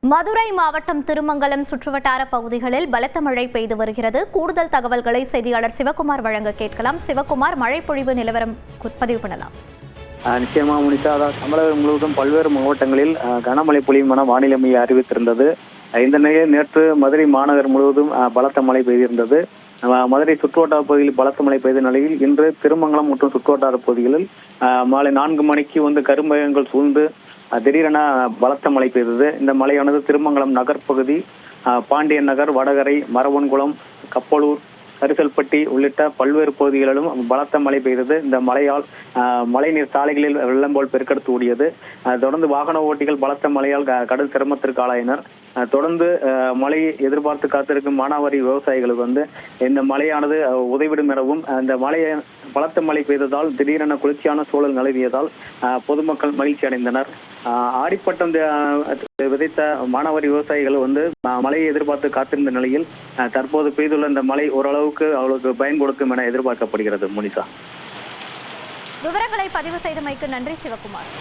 மதுரை மாவட்டம் திருமங்கலம் சுற்றுவட்டார பகுதிகளில் பலத்த மழை பெய்து வருகிறது. கூடுதல் தகவல்களை செய்தியாளர் சிவகுமார் வழங்க கேட்கலாம். சிவகுமார், மழை பொழிவு நிலவரம் பதிவு பண்ணலாம். நிச்சயமா முனிதா, தமிழகம் முழுவதும் பல்வேறு மாவட்டங்களில் கனமழை பொழியும் என வானிலை மையம் அறிவித்திருந்தது. இந்த நிலையில் நேற்று மதுரை மாநகர் முழுவதும் பலத்த மழை பெய்திருந்தது. மதுரை சுற்றுவட்டார பகுதியில் பலத்த மழை பெய்த நிலையில் இன்று திருமங்கலம் மற்றும் சுற்றுவட்டார பகுதிகளில் மாலை 4 மணிக்கு கரும்பயங்கள் சூழ்ந்து திடீரென பலத்த மழை பெய்தது. இந்த மழையானது திருமங்கலம் நகர் பகுதி, பாண்டியன் நகர், வடகரை, மரவன்குளம், கப்பலூர், கரிசல்பட்டி உள்ளிட்ட பல்வேறு பகுதிகளிலும் பலத்த மழை பெய்தது. இந்த மழையால் மழைநீர் சாலைகளில் வெள்ளம் போல் பெருக்கெடுத்து ஓடியது. தொடர்ந்து வாகன ஓட்டிகள் பலத்த மழையால் கடும் சிரமத்திற்கு ஆளாயினர். தொடர்ந்து மழையை எதிர்பார்த்து காத்திருக்கும் மானாவாரி விவசாயிகளுக்கு இந்த மழையானது உதவிடும் எனவும், இந்த மழையை பலத்த மழை பெய்ததால் திடீரென குளிர்ச்சியான சூழல் நிலவியதால் பொதுமக்கள் மகிழ்ச்சி அடைந்தனர். ஆடிப்பட்டம் விதைத்த மானாவாரி விவசாயிகள் மழையை எதிர்பார்த்து காத்திருந்த நிலையில் தற்போது பெய்துள்ள இந்த மழை ஓரளவுக்கு அவர்களுக்கு பயன் கொடுக்கும் என எதிர்பார்க்கப்படுகிறது. முனிதா, விவரங்களை பதிவு செய்தமைக்கு நன்றி சிவகுமார்.